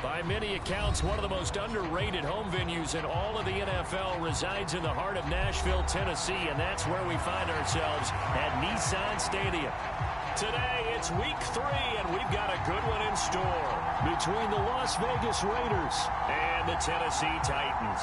By many accounts, one of the most underrated home venues in all of the NFL resides in the heart of Nashville, Tennessee, and that's where we find ourselves at Nissan Stadium. Today, it's week 3, and we've got a good one in store between the Las Vegas Raiders and the Tennessee Titans.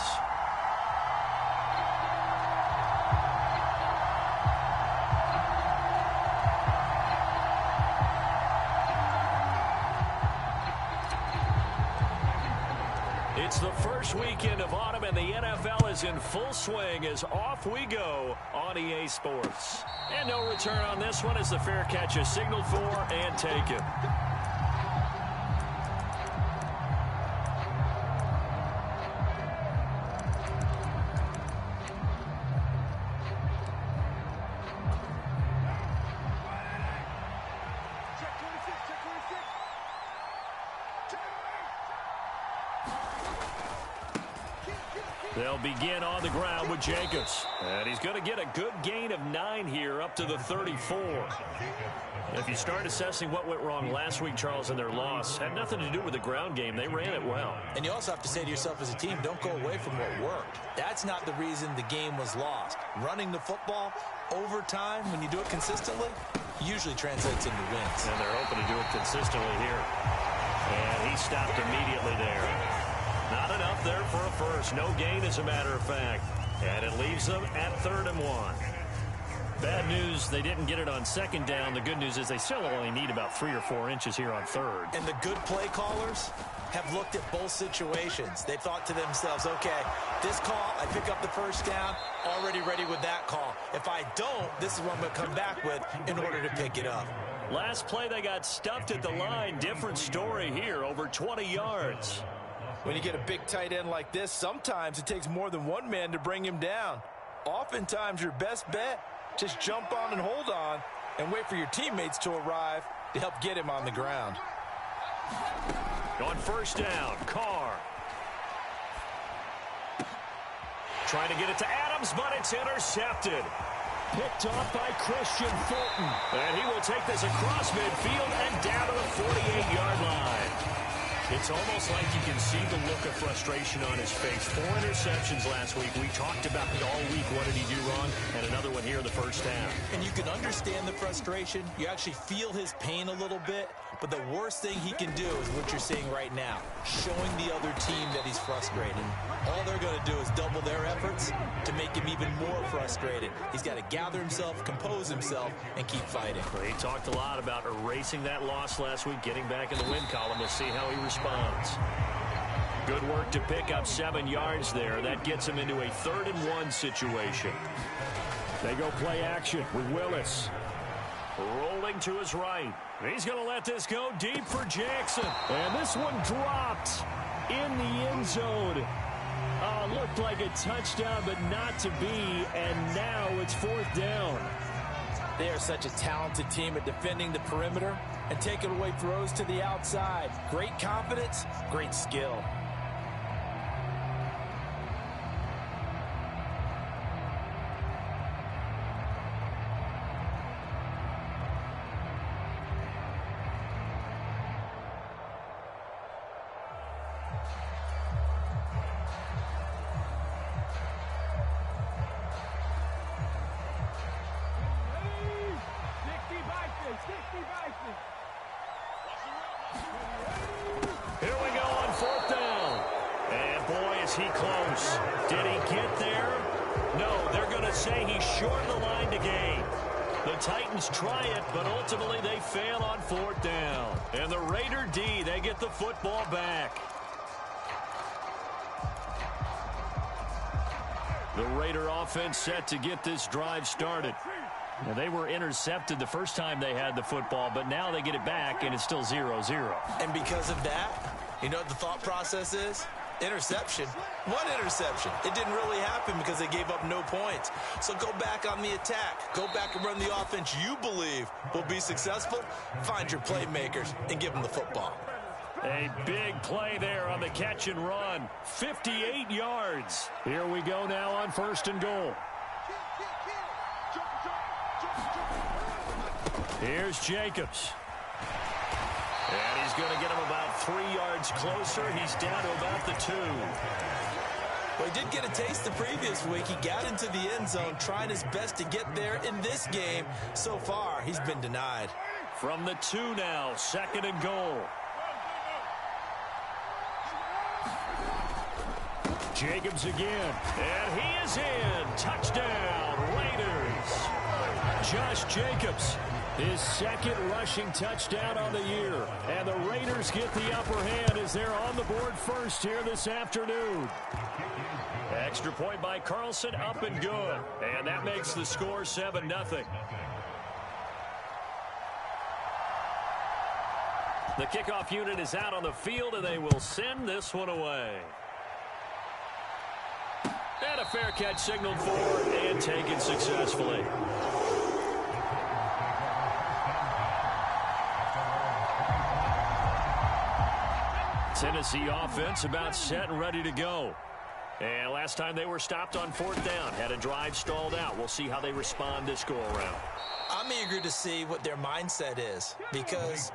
It's the first weekend of autumn, and the NFL is in full swing as off we go on EA Sports. And no return on this one as the fair catch is signaled for and taken. They'll begin on the ground with Jacobs. And he's going to get a good gain of 9 here up to the 34. If you start assessing what went wrong last week, Charles, in their loss, had nothing to do with the ground game. They ran it well. And you also have to say to yourself as a team, don't go away from what worked. That's not the reason the game was lost. Running the football over time, when you do it consistently, usually translates into wins. And they're hoping to do it consistently here. And he stopped immediately there. Not enough there for a first. No gain, as a matter of fact. And it leaves them at 3rd and 1. Bad news, they didn't get it on 2nd down. The good news is they still only need about 3 or 4 inches here on 3rd. And the good play callers have looked at both situations. They thought to themselves, okay, this call, I pick up the first down, already ready with that call. If I don't, this is what I'm going to come back with in order to pick it up. Last play, they got stuffed at the line. Different story here, over 20 yards. When you get a big tight end like this, sometimes it takes more than one man to bring him down. Oftentimes, your best bet, just jump on and hold on and wait for your teammates to arrive to help get him on the ground. On 1st down, Carr. Trying to get it to Adams, but it's intercepted. Picked off by Christian Fulton. And he will take this across midfield and down to the 48-yard line. It's almost like you can see the look of frustration on his face. 4 interceptions last week. We talked about it all week. What did he do wrong? And another one here in the 1st half. And you can understand the frustration. You actually feel his pain a little bit. But the worst thing he can do is what you're seeing right now, showing the other team that he's frustrated. All they're going to do is double their efforts to make him even more frustrated. He's got to gather himself, compose himself, and keep fighting. Well, he talked a lot about erasing that loss last week, getting back in the win column. We'll see how he responds. Good work to pick up 7 yards there. That gets him into a 3rd and 1 situation. They go play action with Willis. Rolling to his right. He's going to let this go deep for Jackson. And this one dropped in the end zone. Looked like a touchdown, but not to be. And now it's 4th down. They are such a talented team at defending the perimeter and taking away throws to the outside. Great confidence, great skill. Here we go on 4th down. And boy, is he close. Did he get there? No, they're going to say he's short the line to gain. The Titans try it, but ultimately they fail on 4th down. And the Raider D, they get the football back. The Raider offense set to get this drive started. Now, they were intercepted the first time they had the football, but now they get it back, and it's still 0-0. And because of that, you know what the thought process is? Interception. One interception. It didn't really happen because they gave up no points. So go back on the attack. Go back and run the offense you believe will be successful. Find your playmakers and give them the football. A big play there on the catch and run. 58 yards. Here we go now on 1st and goal. Here's Jacobs. And he's going to get him about 3 yards closer. He's down to about the 2. Well, he did get a taste the previous week. He got into the end zone, trying his best to get there in this game. So far, he's been denied. From the 2 now, 2nd and goal. Jacobs again, and he is in. Touchdown, Raiders. Josh Jacobs, his 2nd rushing touchdown on the year. And the Raiders get the upper hand as they're on the board first here this afternoon. Extra point by Carlson, up and good. And that makes the score 7-0. The kickoff unit is out on the field, and they will send this one away. And a fair catch signaled for and taken successfully. Tennessee offense about set and ready to go. And last time they were stopped on 4th down, had a drive stalled out. We'll see how they respond this go-around. I'm eager to see what their mindset is, because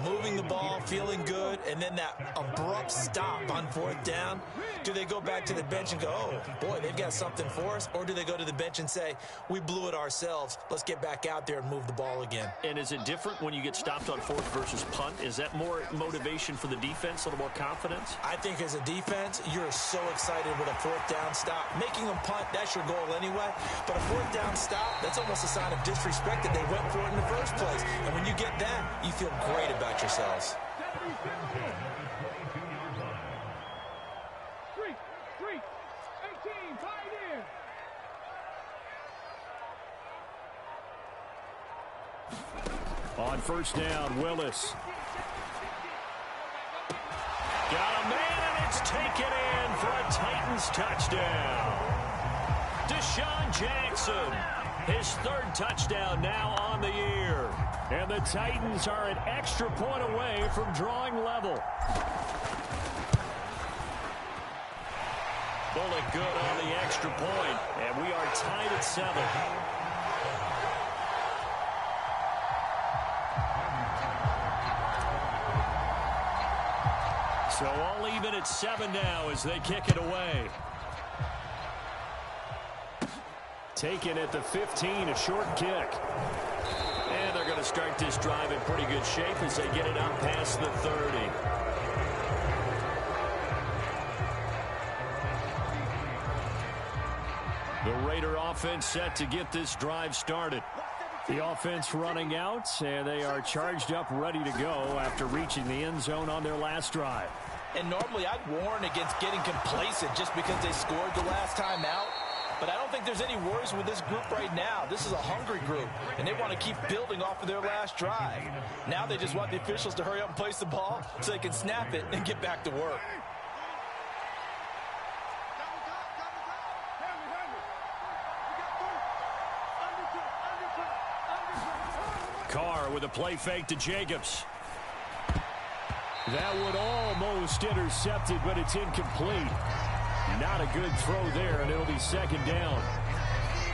moving the ball, feeling good, and then that abrupt stop on 4th down, do they go back to the bench and go, oh, boy, they've got something for us? Or do they go to the bench and say, we blew it ourselves, let's get back out there and move the ball again? And is it different when you get stopped on 4th versus punt? Is that more motivation for the defense, a little more confidence? I think as a defense, you're so excited with a 4th down stop. Making them punt, that's your goal anyway. But a 4th down stop, that's almost a sign of disrespect that they went for it in the first place. And when you get that, you feel great about yourselves. On 1st down, Willis. Got a man, and it's taken in for a Titans touchdown. Deshaun Jackson, his 3rd touchdown now on the year. And the Titans are an extra point away from drawing level. Bullet good on the extra point, and we are tied at 7. So all even at 7 now as they kick it away. Taken at the 15, a short kick. And they're going to start this drive in pretty good shape as they get it out past the 30. The Raider offense set to get this drive started. The offense running out, and they are charged up, ready to go after reaching the end zone on their last drive. And normally I'd warn against getting complacent just because they scored the last time out. But I don't think there's any worries with this group right now. This is a hungry group, and they want to keep building off of their last drive. Now they just want the officials to hurry up and place the ball so they can snap it and get back to work. Carr with a play fake to Jacobs. That would almost intercept it, but it's incomplete. Not a good throw there, and it'll be 2nd down.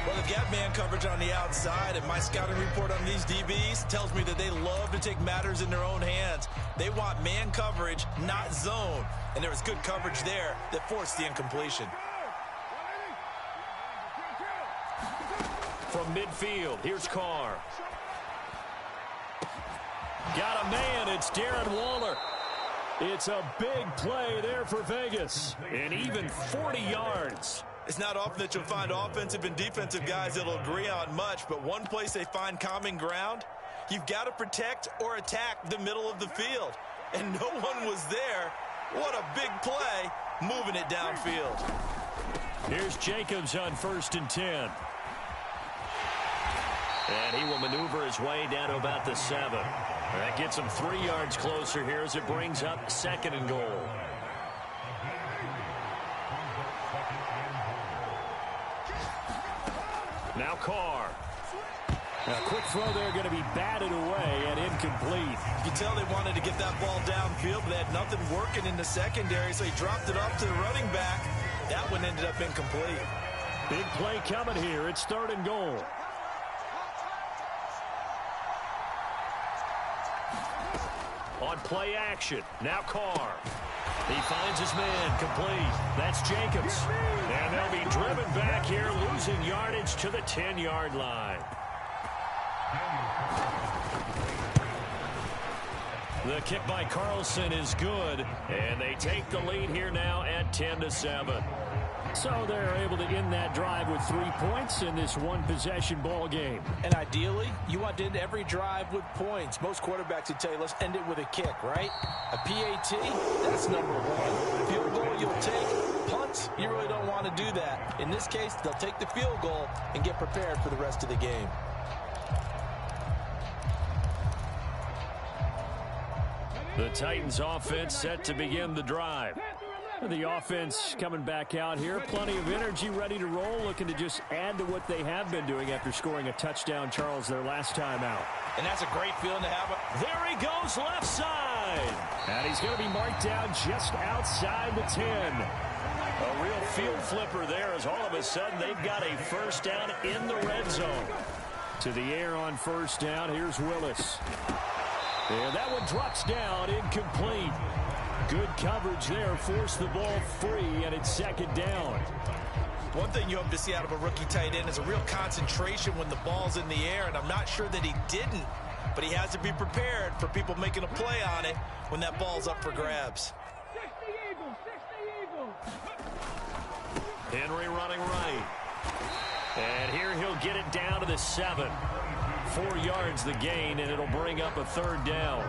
Well, they've got man coverage on the outside, and my scouting report on these DBs tells me that they love to take matters in their own hands. They want man coverage, not zone. And there was good coverage there that forced the incompletion. From midfield, here's Carr. Got a man, it's Darren Waller. It's a big play there for Vegas. And even 40 yards. It's not often that you'll find offensive and defensive guys that'll agree on much, but one place they find common ground, you've got to protect or attack the middle of the field. And no one was there. What a big play, moving it downfield. Here's Jacobs on 1st and 10. And he will maneuver his way down to about the 7. That gets him 3 yards closer here as it brings up 2nd and goal. Now Carr. A quick throw there going to be batted away and incomplete. You can tell they wanted to get that ball downfield, but they had nothing working in the secondary, so he dropped it off to the running back. That one ended up incomplete. Big play coming here. It's 3rd and goal. On play action. Now Carr. He finds his man. Complete. That's Jacobs. And they'll be driven back here, losing yardage to the 10-yard line. The kick by Carlson is good, and they take the lead here now at 10-7. So they're able to end that drive with 3 points in this one-possession ball game. And ideally, you want to end every drive with points. Most quarterbacks would tell you, let's end it with a kick, right? A PAT, that's number one. Field goal you'll take. Punts, you really don't want to do that. In this case, they'll take the field goal and get prepared for the rest of the game. The Titans offense set to begin the drive. The offense coming back out here. Plenty of energy, ready to roll, looking to just add to what they have been doing after scoring a touchdown, Charles, their last time out. And that's a great feeling to have. There he goes, left side. And he's going to be marked down just outside the 10. A real field flipper there as all of a sudden they've got a first down in the red zone. To the air on first down, here's Willis. And that one drops down, incomplete. Good coverage there, forced the ball free, and it's second down. One thing you hope to see out of a rookie tight end is a real concentration when the ball's in the air, and I'm not sure that he didn't, but he has to be prepared for people making a play on it when that ball's up for grabs. Henry running right. And here he'll get it down to the 7. 4 yards the gain, and it'll bring up a third down.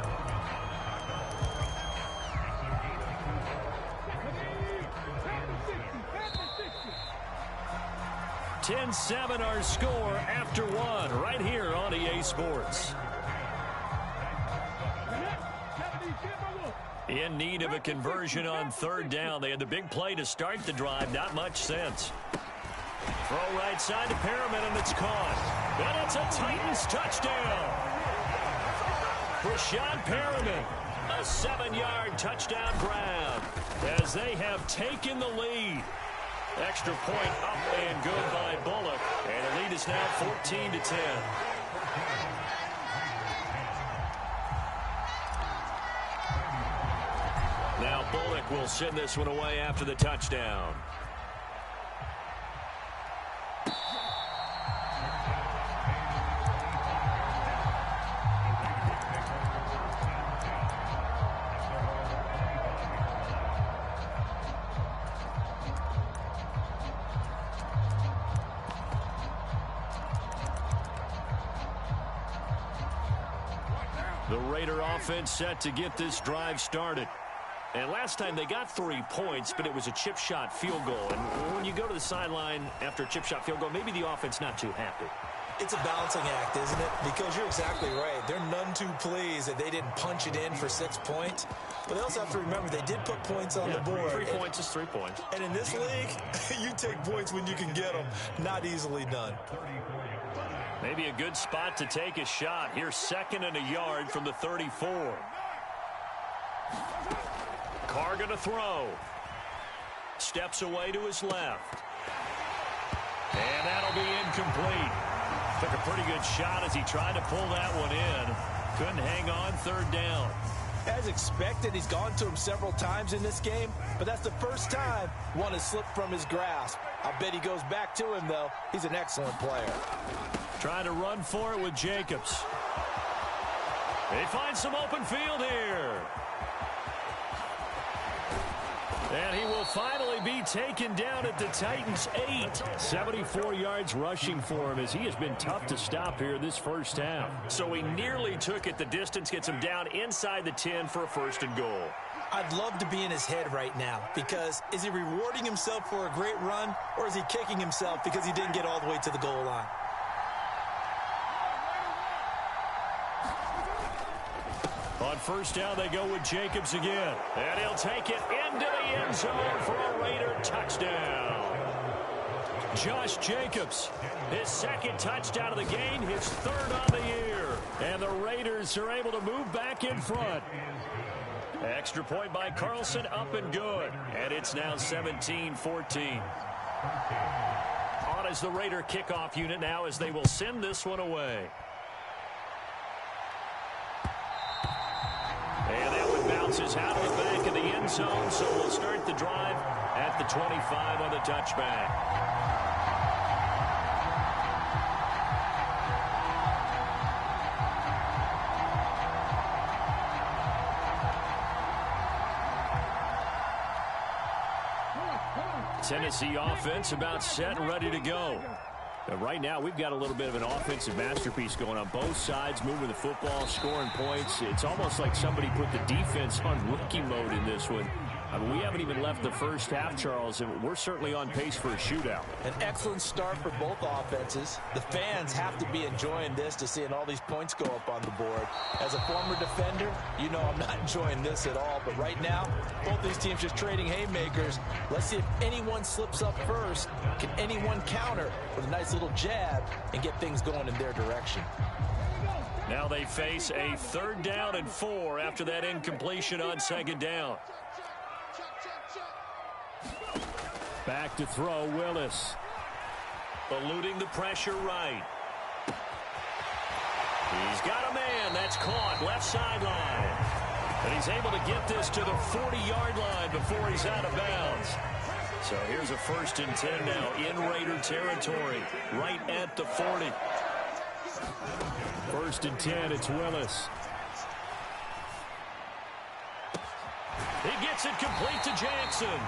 (10-7) our score after one, right here on EA Sports. In need of a conversion on third down. They had the big play to start the drive. Not much sense. Throw right side to Perriman, and it's caught. And it's a Titans touchdown. Rashad Perriman, a 7-yard touchdown grab as they have taken the lead. Extra point up and good by Bullock. And the lead is now 14-10. Now Bullock will send this one away after the touchdown. The Raider offense set to get this drive started. And last time they got 3 points, but it was a chip shot field goal. And when you go to the sideline after a chip shot field goal, maybe the offense not too happy. It's a balancing act, isn't it? Because you're exactly right. They're none too pleased that they didn't punch it in for 6 points. But they also have to remember they did put points on the board. 3 points is 3 points. And in this league, you take points when you can get them. Not easily done. Maybe a good spot to take a shot. Here's 2nd and a yard from the 34. Carr going to throw. Steps away to his left. And that'll be incomplete. Took a pretty good shot as he tried to pull that one in. Couldn't hang on, third down. As expected, he's gone to him several times in this game, but that's the first time one has slipped from his grasp. I bet he goes back to him, though. He's an excellent player. Trying to run for it with Jacobs. They find some open field here. And he will finally be taken down at the Titans' 8. 74 yards rushing for him as he has been tough to stop here this first half. So he nearly took it the distance, gets him down inside the 10 for a 1st and goal. I'd love to be in his head right now because is he rewarding himself for a great run or is he kicking himself because he didn't get all the way to the goal line? On first down, they go with Jacobs again. And he'll take it into the end zone for a Raider touchdown. Josh Jacobs, his 2nd touchdown of the game, his 3rd on the year. And the Raiders are able to move back in front. Extra point by Carlson, up and good. And it's now 17-14. On is the Raider kickoff unit now as they will send this one away. And bounces out of the back of the end zone, so we'll start the drive at the 25 on the touchback. Tennessee offense about set and ready to go. Right now, we've got a little bit of an offensive masterpiece going on both sides, moving the football, scoring points. It's almost like somebody put the defense on rookie mode in this one. I mean, we haven't even left the first half, Charles, and we're certainly on pace for a shootout. An excellent start for both offenses. The fans have to be enjoying this to seeing all these points go up on the board. As a former defender, you know I'm not enjoying this at all. But right now, both these teams just trading haymakers. Let's see if anyone slips up first. Can anyone counter with a nice little jab and get things going in their direction? Now they face a 3rd down and 4 after that incompletion on 2nd down. Back to throw, Willis. Eluding the pressure right. He's got a man. That's caught left sideline. And he's able to get this to the 40-yard line before he's out of bounds. So here's a 1st and 10 now in Raider territory, right at the 40. 1st and 10, it's Willis. He gets it complete to Jackson.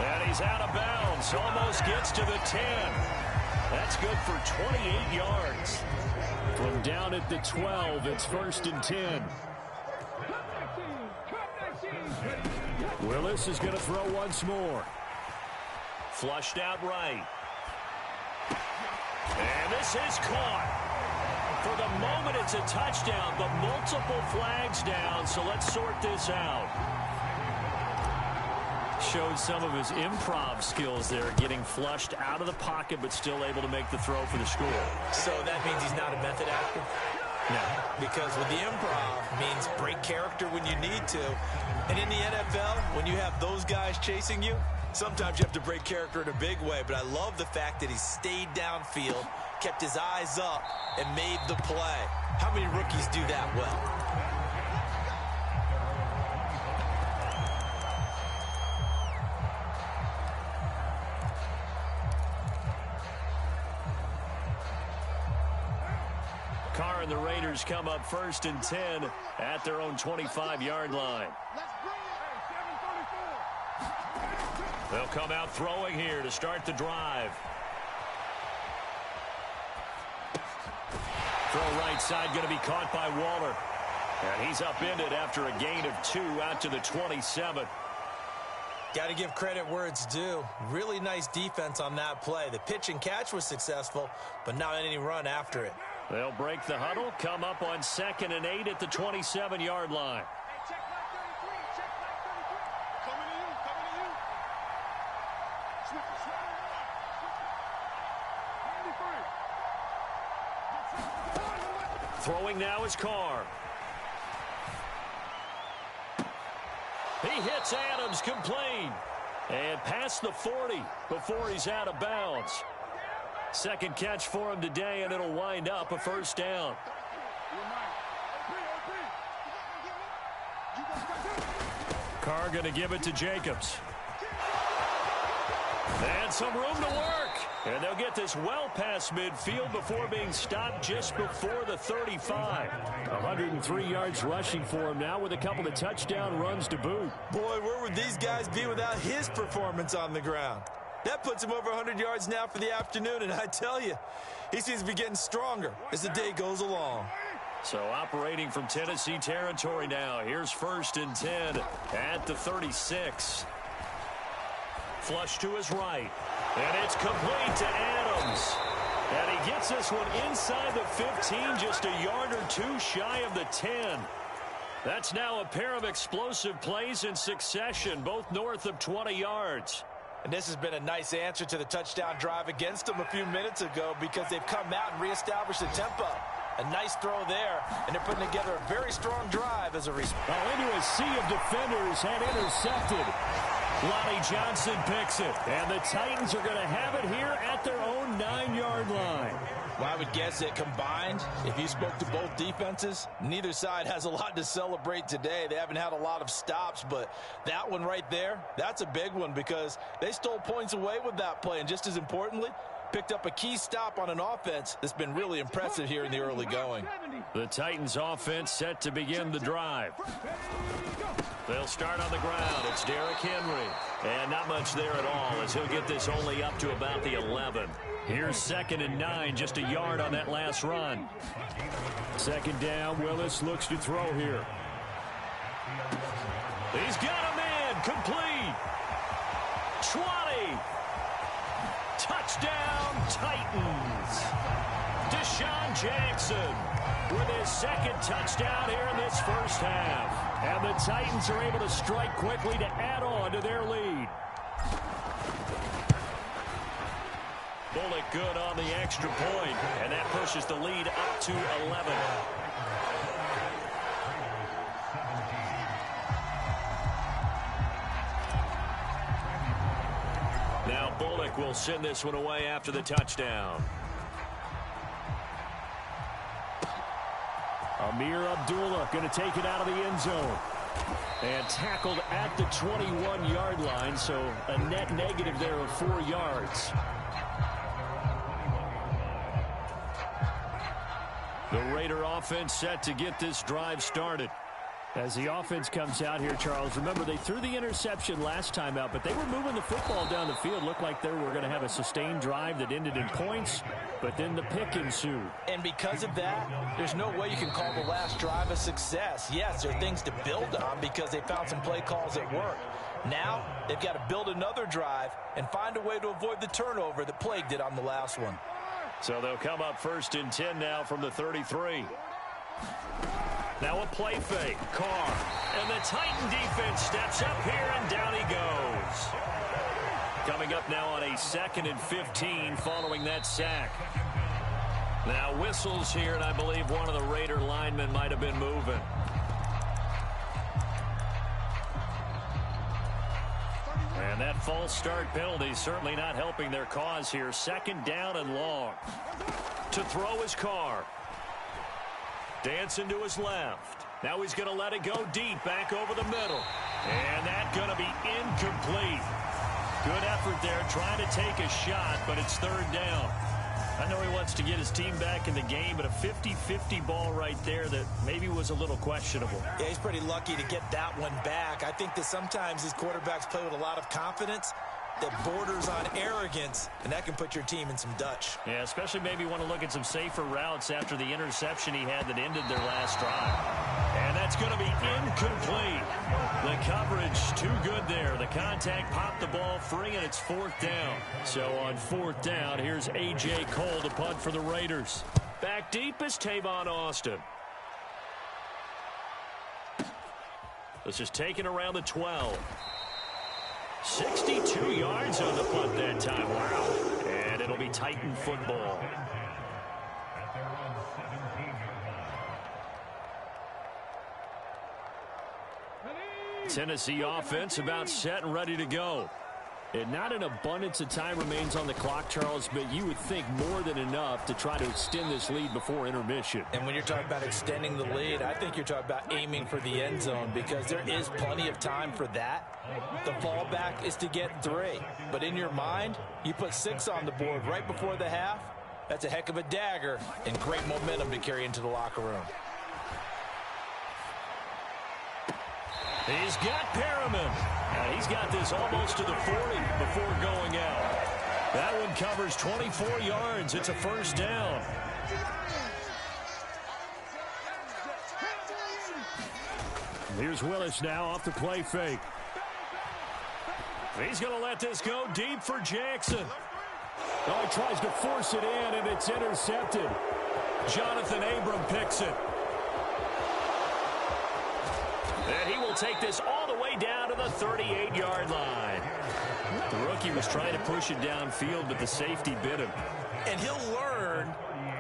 And he's out of bounds. Almost gets to the 10. That's good for 28 yards. From down at the 12, it's 1st and 10. Willis is going to throw once more. Flushed out right. And this is caught. For the moment, it's a touchdown, but multiple flags down, so let's sort this out. Showed some of his improv skills there, getting flushed out of the pocket, but still able to make the throw for the score. So that means he's not a method actor? No. Because with the improv means break character when you need to. And in the NFL, when you have those guys chasing you, sometimes you have to break character in a big way. But I love the fact that he stayed downfield, kept his eyes up, and made the play. How many rookies do that well? Carr and the Raiders come up 1st and 10 at their own 25-yard line. They'll come out throwing here to start the drive. Throw right side going to be caught by Waller. And he's upended after a gain of 2 out to the 27. Got to give credit where it's due. Really nice defense on that play. The pitch and catch was successful, but not any run after it. They'll break the huddle, come up on 2nd and 8 at the 27-yard line. Throwing now is Carr. He hits Adams complete. And past the 40 before he's out of bounds. 2nd catch for him today, and it'll wind up a 1st down. Carr going to give it to Jacobs. And some room to work. And they'll get this well past midfield before being stopped just before the 35. 103 yards rushing for him now with a couple of touchdown runs to boot. Boy, where would these guys be without his performance on the ground? That puts him over 100 yards now for the afternoon, and I tell you, he seems to be getting stronger as the day goes along. So operating from Tennessee territory now. Here's 1st and 10 at the 36. Flush to his right. And it's complete to Adams. And he gets this one inside the 15, just a yard or 2 shy of the 10. That's now a pair of explosive plays in succession, both north of 20 yards. And this has been a nice answer to the touchdown drive against them a few minutes ago because they've come out and reestablished the tempo. A nice throw there, and they're putting together a very strong drive as a response. Into a sea of defenders and intercepted. Lonnie Johnson picks it, and the Titans are going to have it here at their own 9-yard line. Well, I would guess that combined, if you spoke to both defenses, neither side has a lot to celebrate today. They haven't had a lot of stops, but that one right there, that's a big one because they stole points away with that play. And just as importantly, picked up a key stop on an offense that's been really impressive here in the early going. The Titans offense set to begin the drive. They'll start on the ground. It's Derrick Henry. And not much there at all as he'll get this only up to about the 11. Here's 2nd and 9, just a yard on that last run. 2nd down, Willis looks to throw here. He's got a man, complete. 20. Touchdown, Titans. Deshaun Jackson with his 2nd touchdown here in this first half. And the Titans are able to strike quickly to add on to their lead. Bullock good on the extra point, and that pushes the lead up to 11. Now Bullock will send this one away after the touchdown. Amir Abdullah going to take it out of the end zone. And tackled at the 21-yard line, so a net negative there of 4 yards. The Raider offense set to get this drive started. As the offense comes out here, Charles, remember they threw the interception last time out, but they were moving the football down the field. Looked like they were going to have a sustained drive that ended in points, but then the pick ensued. And because of that, there's no way you can call the last drive a success. Yes, there are things to build on because they found some play calls that work. Now, they've got to build another drive and find a way to avoid the turnover that plagued it on the last one. So they'll come up 1st and 10 now from the 33. Now a play fake. Carr. And the Titan defense steps up here, and down he goes. Coming up now on a 2nd and 15 following that sack. Now whistles here, and I believe one of the Raider linemen might have been moving. And that false start penalty certainly not helping their cause here. 2nd down and long. To throw his Carr. Dancing to his left. Now he's going to let it go deep back over the middle. And that's going to be incomplete. Good effort there trying to take a shot, but it's 3rd down. I know he wants to get his team back in the game, but a 50-50 ball right there that maybe was a little questionable. Yeah, he's pretty lucky to get that one back. I think that sometimes these quarterbacks play with a lot of confidence that borders on arrogance, and that can put your team in some Dutch. Yeah, especially maybe want to look at some safer routes after the interception he had that ended their last drive. And that's going to be incomplete. The coverage too good there. The contact popped the ball free, and it's 4th down. So on 4th down, here's A.J. Cole to punt for the Raiders. Back deep is Tavon Austin. This is taken around the 12. 62 yards on the punt that time. Wow. And it'll be Titan football. Tennessee offense about set and ready to go. And not an abundance of time remains on the clock, Charles, but you would think more than enough to try to extend this lead before intermission. And when you're talking about extending the lead, I think you're talking about aiming for the end zone because there is plenty of time for that. The fallback is to get 3. But in your mind, you put 6 on the board right before the half. That's a heck of a dagger and great momentum to carry into the locker room. He's got Perriman. And he's got this almost to the 40 before going out. That one covers 24 yards. It's a 1st down. Here's Willis now off the play fake. He's going to let this go deep for Jackson. Oh, he tries to force it in, and it's intercepted. Jonathan Abram picks it. And he will take this all the way down to the 38-yard line. The rookie was trying to push it downfield, but the safety bit him. And he'll learn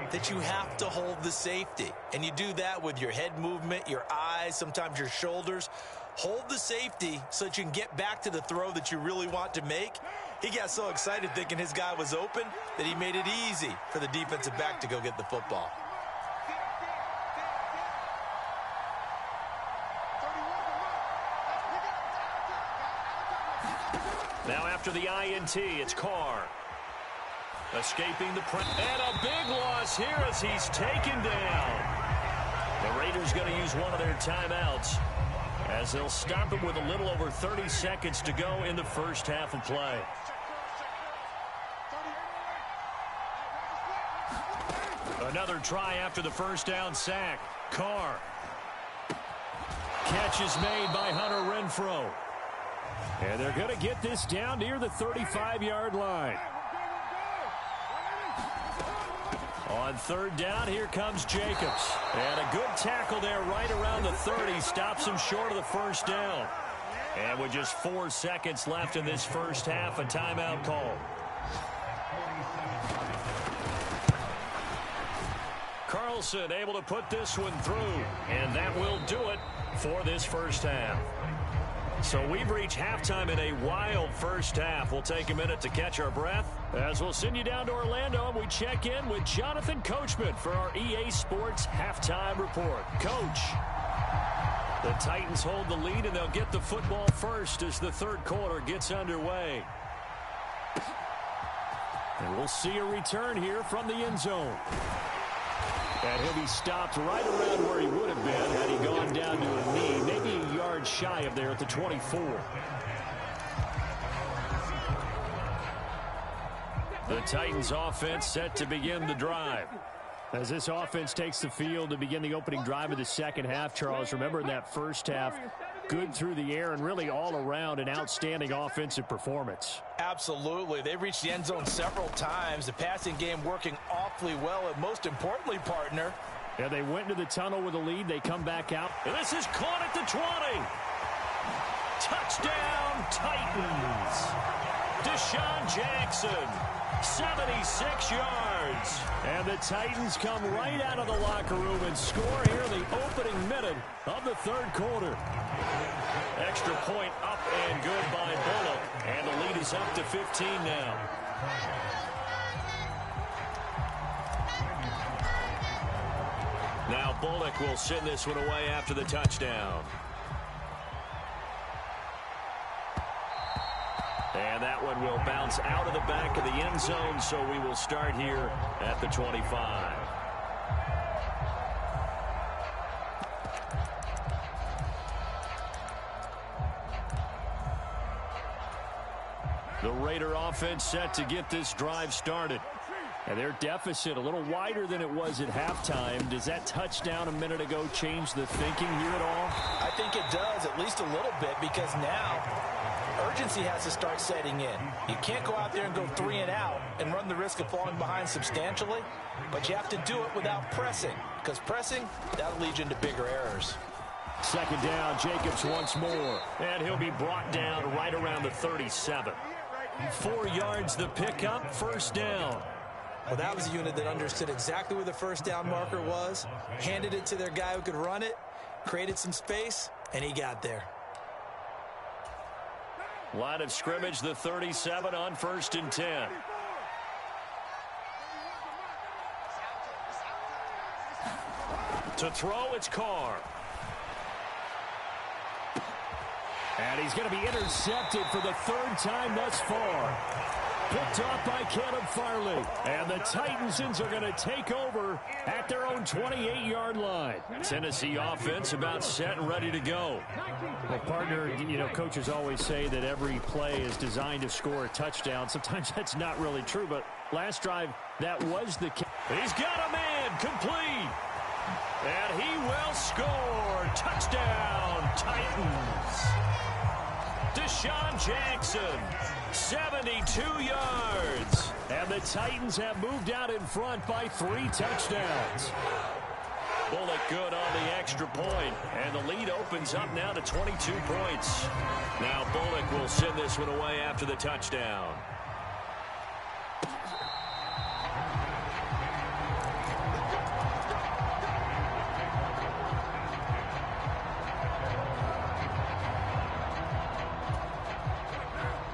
that you have to hold the safety. And you do that with your head movement, your eyes, sometimes your shoulders. Hold the safety so that you can get back to the throw that you really want to make. He got so excited thinking his guy was open that he made it easy for the defensive back to go get the football. Now after the INT, it's Carr. Escaping the press. And a big loss here as he's taken down. The Raiders going to use one of their timeouts as they'll stop him with a little over 30 seconds to go in the first half of play. Another try after the first down sack. Carr. Catch is made by Hunter Renfrow. And they're going to get this down near the 35-yard line. On third down, here comes Jacobs. And a good tackle there right around the 30. Stops him short of the first down. And with just 4 seconds left in this first half, a timeout call. Carlson able to put this one through. And that will do it for this first half. So we've reached halftime in a wild first half. We'll take a minute to catch our breath as we'll send you down to Orlando and we check in with Jonathan Coachman for our EA Sports Halftime Report. Coach, the Titans hold the lead and they'll get the football first as the third quarter gets underway. And we'll see a return here from the end zone. And he'll be stopped right around where he would have been had he gone down to a knee, maybe a yard shy of there at the 24. The Titans offense set to begin the drive. As this offense takes the field to begin the opening drive of the second half, Charles, remember in that first half, good through the air and really all around an outstanding offensive performance. Absolutely. They reached the end zone several times. The passing game working awfully well. And most importantly, partner. Yeah, they went into the tunnel with a lead. They come back out. And this is caught at the 20. Touchdown, Titans. Deshaun Jackson, 76 yards. And the Titans come right out of the locker room and score here in the opening minute of the third quarter. Extra point up and good by Bullock. And the lead is up to 15 now. Now Bullock will send this one away after the touchdown. And that one will bounce out of the back of the end zone, so we will start here at the 25. The Raider offense set to get this drive started. And their deficit a little wider than it was at halftime. Does that touchdown a minute ago change the thinking here at all? I think it does, at least a little bit, because now urgency has to start setting in. You can't go out there and go 3 and out and run the risk of falling behind substantially, but you have to do it without pressing, because pressing, that'll lead you into bigger errors. Second down, Jacobs once more, and he'll be brought down right around the 37. 4 yards the pickup, first down. Well, that was a unit that understood exactly where the first down marker was, handed it to their guy who could run it, created some space, and he got there. Line of scrimmage, the 37 on 1st and 10. To throw, it's Carr. And he's going to be intercepted for the 3rd time thus far. Picked off by Caleb Farley. And the Titans are going to take over at their own 28-yard line. Tennessee offense about set and ready to go. Well, partner, you know, coaches always say that every play is designed to score a touchdown. Sometimes that's not really true, but last drive, that was the case. He's got a man complete. And he will score. Touchdown, Titans. Deshaun Jackson, 72 yards. And the Titans have moved out in front by 3 touchdowns. Bullock good on the extra point, and the lead opens up now to 22 points. Now Bullock will send this one away after the touchdown.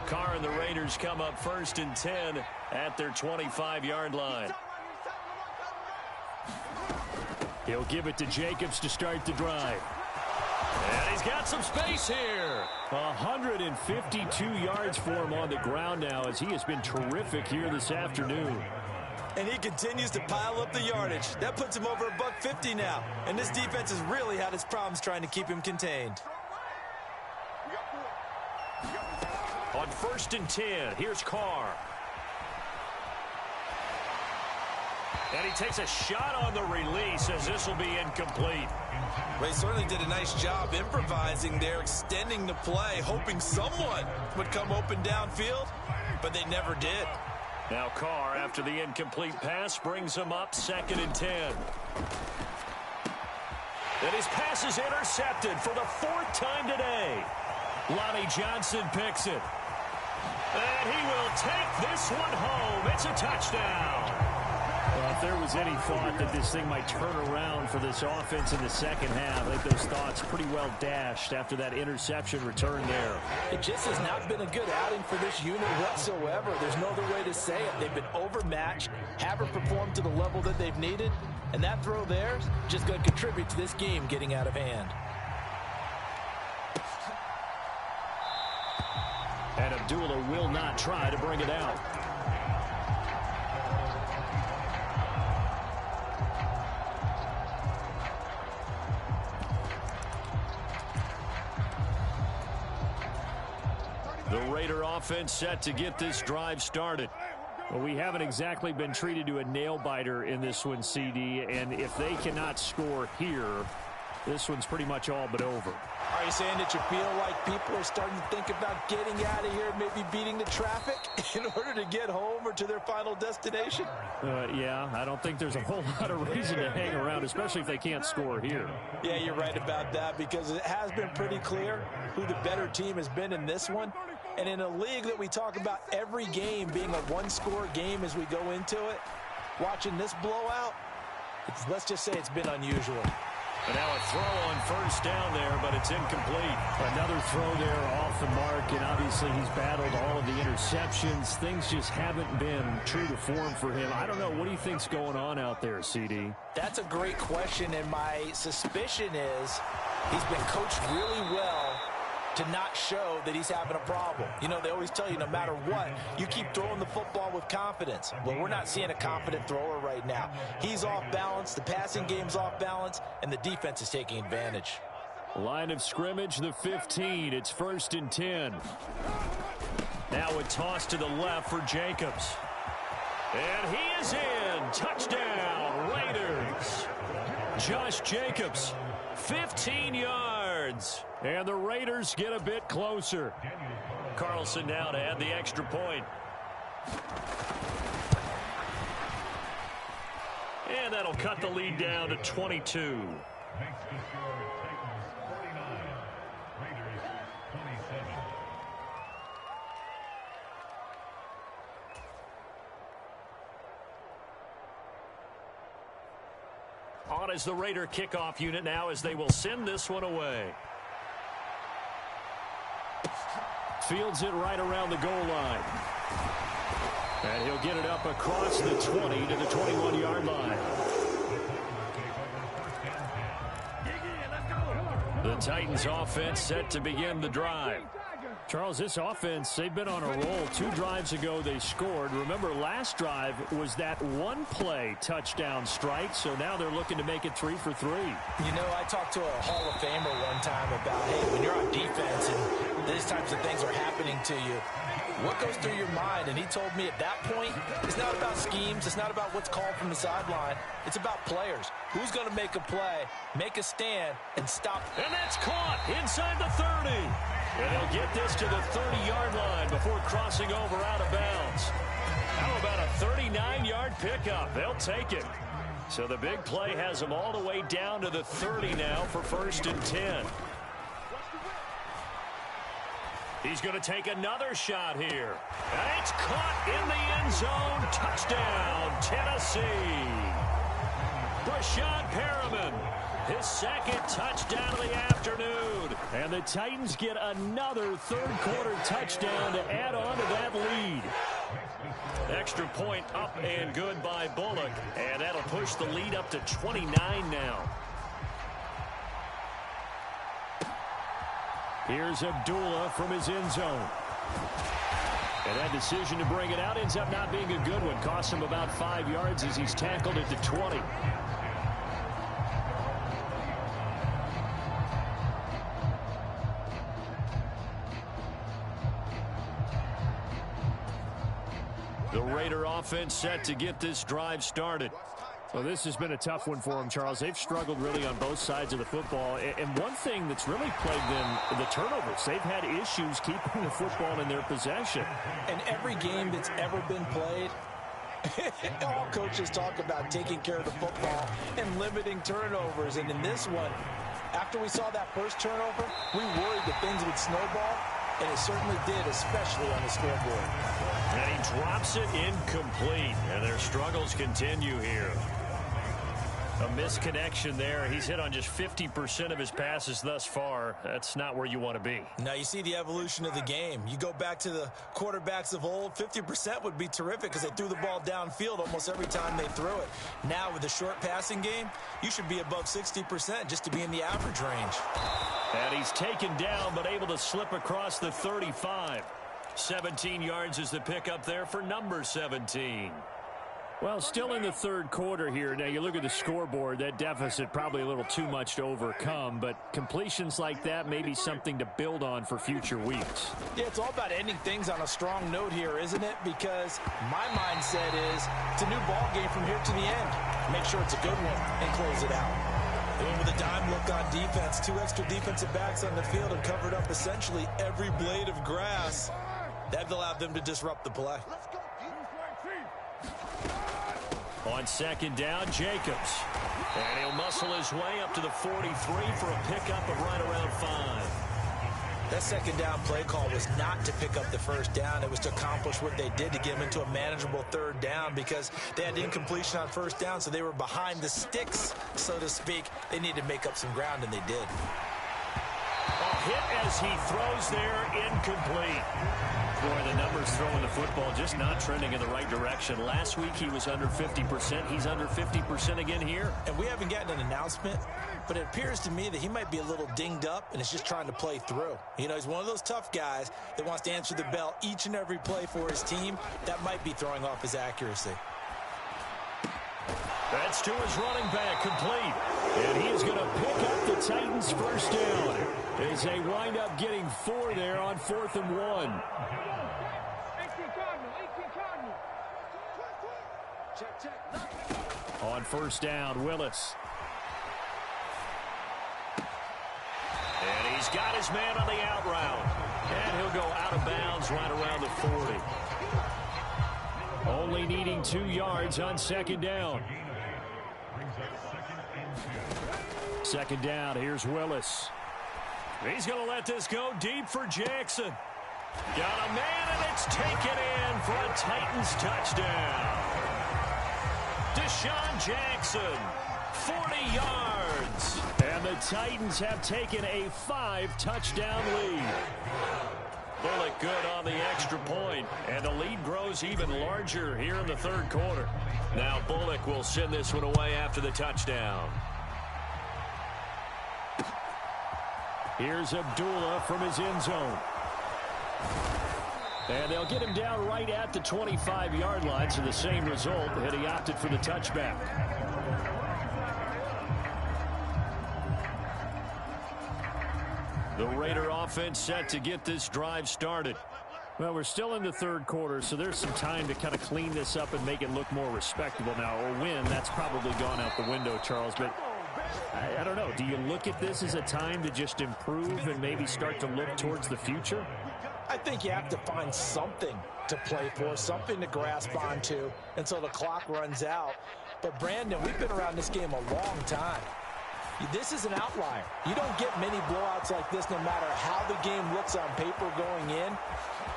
Carr and the Raiders come up 1st and 10 at their 25-yard line. He'll give it to Jacobs to start the drive. And he's got some space here. 152 yards for him on the ground now as he has been terrific here this afternoon. And he continues to pile up the yardage. That puts him over $150 now. And this defense has really had its problems trying to keep him contained. On 1st and 10, here's Carr. And he takes a shot on the release as this will be incomplete. Ray certainly did a nice job improvising there, extending the play, hoping someone would come open downfield, but they never did. Now Carr, after the incomplete pass, brings him up 2nd and 10. And his pass is intercepted for the 4th time today. Lonnie Johnson picks it. And he will take this one home. It's a touchdown. Well, if there was any thought that this thing might turn around for this offense in the second half, I think those thoughts pretty well dashed after that interception return there. It just has not been a good outing for this unit whatsoever. There's no other way to say it. They've been overmatched, haven't performed to the level that they've needed, and that throw there is just going to contribute to this game getting out of hand. And Abdullah will not try to bring it out. The Raider offense set to get this drive started. Well, we haven't exactly been treated to a nail-biter in this one, CD, and if they cannot score here, this one's pretty much all but over. Are you saying that you feel like people are starting to think about getting out of here, maybe beating the traffic in order to get home or to their final destination? Yeah, I don't think there's a whole lot of reason to hang around, especially if they can't score here. Yeah, you're right about that because it has been pretty clear who the better team has been in this one. And in a league that we talk about every game being a one-score game as we go into it, watching this blowout, let's just say it's been unusual. And now a throw on 1st down there, but it's incomplete. Another throw there off the mark, and obviously he's battled all of the interceptions. Things just haven't been true to form for him. I don't know. What do you think's going on out there, CD? That's a great question, and my suspicion is he's been coached really well to not show that he's having a problem. You know, they always tell you no matter what, you keep throwing the football with confidence. Well, we're not seeing a confident thrower right now. He's off balance, the passing game's off balance, and the defense is taking advantage. Line of scrimmage, the 15. It's 1st and 10. Now a toss to the left for Jacobs. And he is in. Touchdown, Raiders. Josh Jacobs, 15 yards. And the Raiders get a bit closer. Carlson now to add the extra point. And that'll cut the lead down to 22. On as the Raider kickoff unit now as they will send this one away. Fields it right around the goal line. And he'll get it up across the 20 to the 21-yard line. The Titans offense set to begin the drive. Charles, this offense, they've been on a roll. 2 drives ago they scored. Remember, last drive was that one-play touchdown strike, so now they're looking to make it 3 for 3. You know, I talked to a Hall of Famer one time about, hey, when you're on defense and these types of things are happening to you, what goes through your mind? And he told me at that point, it's not about schemes. It's not about what's called from the sideline. It's about players. Who's going to make a play, make a stand, and stop. And that's caught inside the 30. And he'll get this to the 30-yard line before crossing over out of bounds. How about a 39-yard pickup? They'll take it. So the big play has them all the way down to the 30 now for 1st and 10. He's going to take another shot here. And it's caught in the end zone. Touchdown, Tennessee. Brashad Perriman, his second touchdown of the afternoon. And the Titans get another third-quarter touchdown to add on to that lead. Extra point up and good by Bullock. And that'll push the lead up to 29 now. Here's Abdullah from his end zone. And that decision to bring it out ends up not being a good one. Costs him about 5 yards as he's tackled at the 20. The Raider offense set to get this drive started. Well, this has been a tough one for them, Charles. They've struggled really on both sides of the football. And one thing that's really plagued them, the turnovers. They've had issues keeping the football in their possession. And every game that's ever been played, all coaches talk about taking care of the football and limiting turnovers. And in this one, after we saw that first turnover, we worried that things would snowball. And it certainly did, especially on the scoreboard. And he drops it incomplete. And their struggles continue here. A misconnection there. He's hit on just 50% of his passes thus far. That's not where you want to be. Now you see the evolution of the game. You go back to the quarterbacks of old, 50% would be terrific because they threw the ball downfield almost every time they threw it. Now with the short passing game, you should be above 60% just to be in the average range. And he's taken down but able to slip across the 35. 17 yards is the pickup there for number 17. Well, still in the third quarter here. Now, you look at the scoreboard, that deficit probably a little too much to overcome, but completions like that may be something to build on for future weeks. Yeah, it's all about ending things on a strong note here, isn't it? Because my mindset is it's a new ball game from here to the end. Make sure it's a good one and close it out. They went with a dime look on defense. 2 extra defensive backs on the field and covered up essentially every blade of grass. That allowed them to disrupt the play. On second down, Jacobs. And he'll muscle his way up to the 43 for a pickup of right around 5. That second down play call was not to pick up the first down. It was to accomplish what they did to get them into a manageable third down because they had incompletion on first down, so they were behind the sticks, so to speak. They needed to make up some ground, and they did. A hit as he throws there, incomplete. Boy, the numbers throwing the football just not trending in the right direction. Last week he was under 50%. He's under 50% again here. And we haven't gotten an announcement, but it appears to me that he might be a little dinged up and is just trying to play through. You know, he's one of those tough guys that wants to answer the bell each and every play for his team. That might be throwing off his accuracy. That's to his running back, complete. And he is going to pick up the Titans' first down as they wind up getting 4 there on 4th and 1. On first down, Willis. And he's got his man on the out route. And he'll go out of bounds right around the 40. Only needing 2 yards on second down. Second down, here's Willis. He's going to let this go deep for Jackson. Got a man, and it's taken in for a Titans touchdown. Deshaun Jackson, 40 yards. And the Titans have taken a 5-touchdown lead. Bullock good on the extra point, and the lead grows even larger here in the third quarter. Now Bullock will send this one away after the touchdown. Here's Abdullah from his end zone. And they'll get him down right at the 25-yard line, so the same result, and he opted for the touchback. The Raider offense set to get this drive started. Well, we're still in the third quarter, so there's some time to kind of clean this up and make it look more respectable. Now, a win, that's probably gone out the window, Charles, but I don't know. Do you look at this as a time to just improve and maybe start to look towards the future? I think you have to find something to play for, something to grasp onto until the clock runs out. But, Brandon, we've been around this game a long time. This is an outlier. You don't get many blowouts like this no matter how the game looks on paper going in.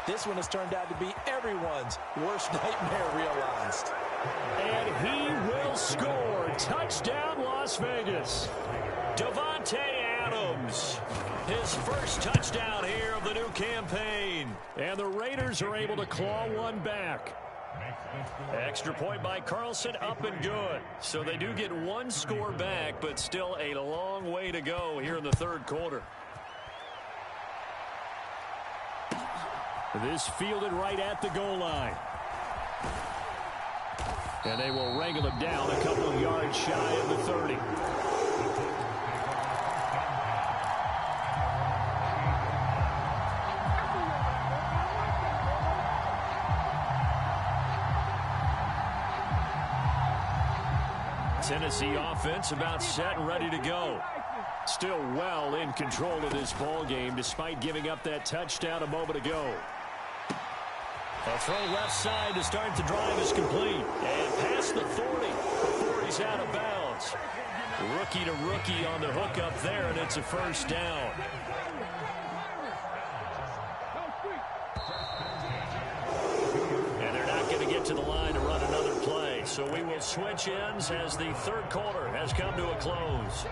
This one has turned out to be everyone's worst nightmare realized. And he will score. Touchdown, Las Vegas. Davante Adams, his first touchdown here of the new campaign. And the Raiders are able to claw one back. Extra point by Carlson, up and good. So they do get one score back, but still a long way to go here in the third quarter. This fielded right at the goal line. And they will wrangle him down a couple of yards shy of the 30. Tennessee offense about set and ready to go. Still well in control of this ball game despite giving up that touchdown a moment ago. A throw left side to start the drive is complete. And past the 40. The 40's out of bounds. Rookie to rookie on the hook up there, and it's a first down. And they're not going to get to the line to run another play. So we will switch ends as the third quarter has come to a close.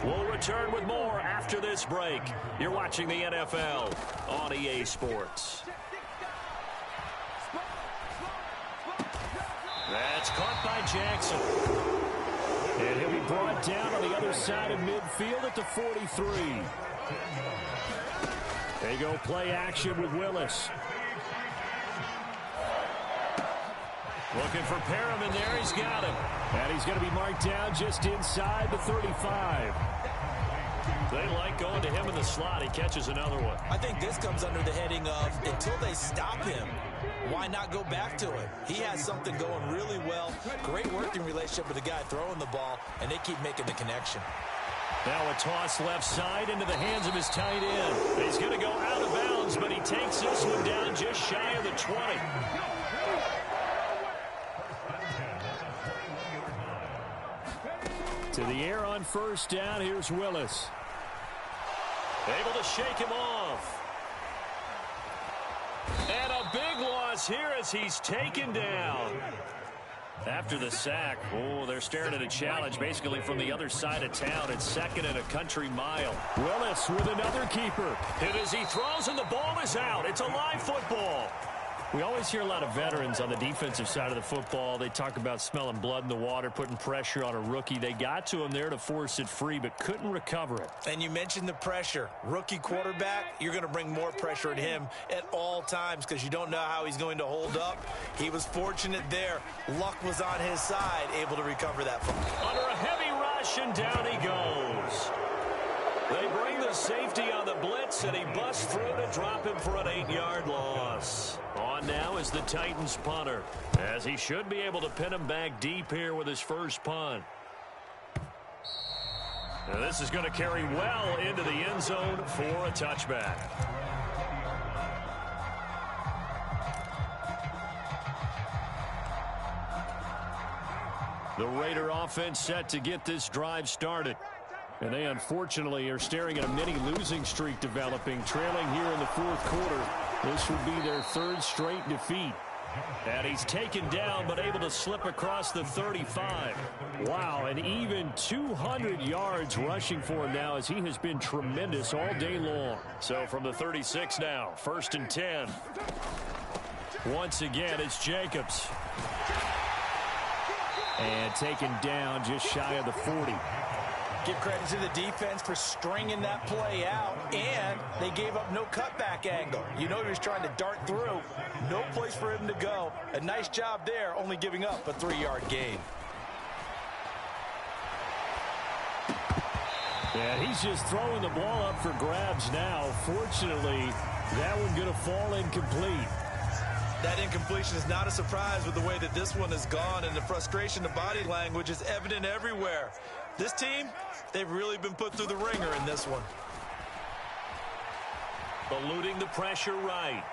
We'll return with more after this break. You're watching the NFL on EA Sports. That's caught by Jackson. And he'll be brought down on the other side of midfield at the 43. They go play action with Willis. Looking for Perriman there. He's got him. And he's going to be marked down just inside the 35. They like going to him in the slot. He catches another one. I think this comes under the heading of until they stop him, why not go back to it? He has something going really well. Great working relationship with the guy throwing the ball, and they keep making the connection. Now a toss left side into the hands of his tight end. He's going to go out of bounds, but he takes this one down just shy of the 20. To the air on first down. Here's Willis. Able to shake him off. And a big loss here as he's taken down. After the sack, they're staring at a challenge basically from the other side of town. It's second and a country mile. Willis with another keeper. And as he throws and the ball is out, it's a live football. We always hear a lot of veterans on the defensive side of the football. They talk about smelling blood in the water, putting pressure on a rookie. They got to him there to force it free, but couldn't recover it. And you mentioned the pressure. Rookie quarterback, you're going to bring more pressure at him at all times because you don't know how he's going to hold up. He was fortunate there. Luck was on his side, able to recover that football. Under a heavy rush, and down he goes. They bring the safety on the blitz, and he busts through to drop him for an 8-yard loss. On now is the Titans punter, as he should be able to pin him back deep here with his first punt. Now this is going to carry well into the end zone for a touchback. The Raider offense set to get this drive started. And they unfortunately are staring at a mini losing streak developing, trailing here in the fourth quarter. This would be their third straight defeat. And he's taken down but able to slip across the 35. Wow, and even 200 yards rushing for him now as he has been tremendous all day long. So from the 36 now, 1st and 10. Once again, it's Jacobs. And taken down just shy of the 40. Give credit to the defense for stringing that play out, and they gave up no cutback angle. You know he was trying to dart through. No place for him to go. A nice job there, only giving up a 3-yard gain. Yeah, he's just throwing the ball up for grabs now. Fortunately, that one going to fall incomplete. That incompletion is not a surprise with the way that this one has gone, and the frustration, the body language is evident everywhere. This team, they've really been put through the ringer in this one. Eluding the pressure right.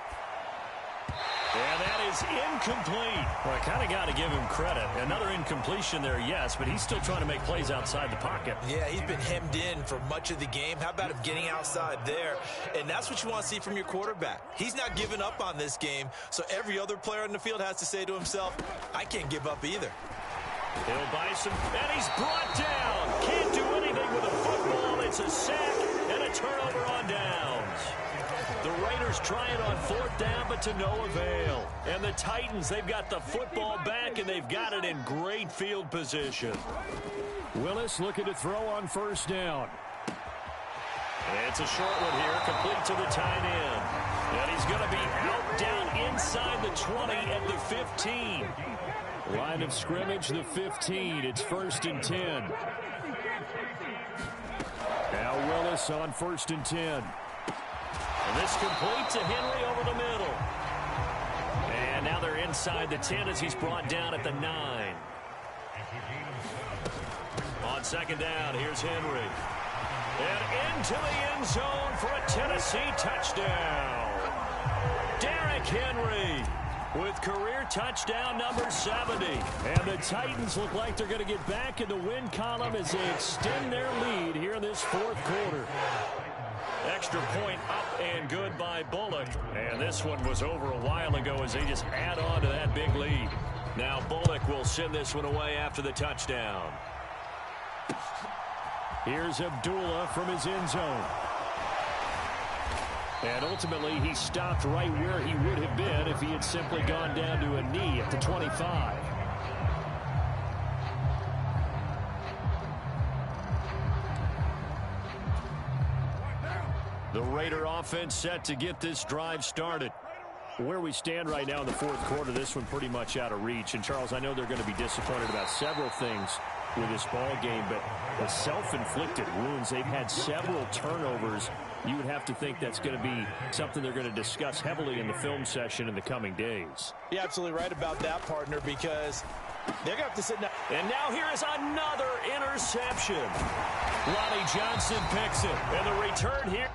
And that is incomplete. Well, I kind of got to give him credit. Another incompletion there, yes, but he's still trying to make plays outside the pocket. Yeah, he's been hemmed in for much of the game. How about him getting outside there? And that's what you want to see from your quarterback. He's not giving up on this game, so every other player on the field has to say to himself, I can't give up either. He'll buy some, and he's brought down. Can't do anything with a football. It's a sack and a turnover on downs. The Raiders try it on 4th down, but to no avail. And the Titans, they've got the football back, and they've got it in great field position. Willis looking to throw on 1st down. It's a short one here, complete to the tight end. And he's going to be out down inside the 20 at the 15. Line of scrimmage, the 15. It's 1st and 10. Now Willis on 1st and 10. And this complete to Henry over the middle. And now they're inside the 10 as he's brought down at the 9. On 2nd down, here's Henry. And into the end zone for a Tennessee touchdown. Derrick Henry with career touchdown number 70. And the Titans look like they're going to get back in the win column as they extend their lead here in this 4th quarter. Extra point up and good by Bullock. And this one was over a while ago as they just add on to that big lead. Now Bullock will send this one away after the touchdown. Here's Abdullah from his end zone. And ultimately, he stopped right where he would have been if he had simply gone down to a knee at the 25. The Raider offense set to get this drive started. Where we stand right now in the 4th quarter, this one pretty much out of reach. And, Charles, I know they're going to be disappointed about several things with this ball game, but the self-inflicted wounds, they've had several turnovers. You would have to think that's going to be something they're going to discuss heavily in the film session in the coming days. You're absolutely right about that, partner, because they're going to have to sit down. And now here is another interception. Lonnie Johnson picks it. And the return here.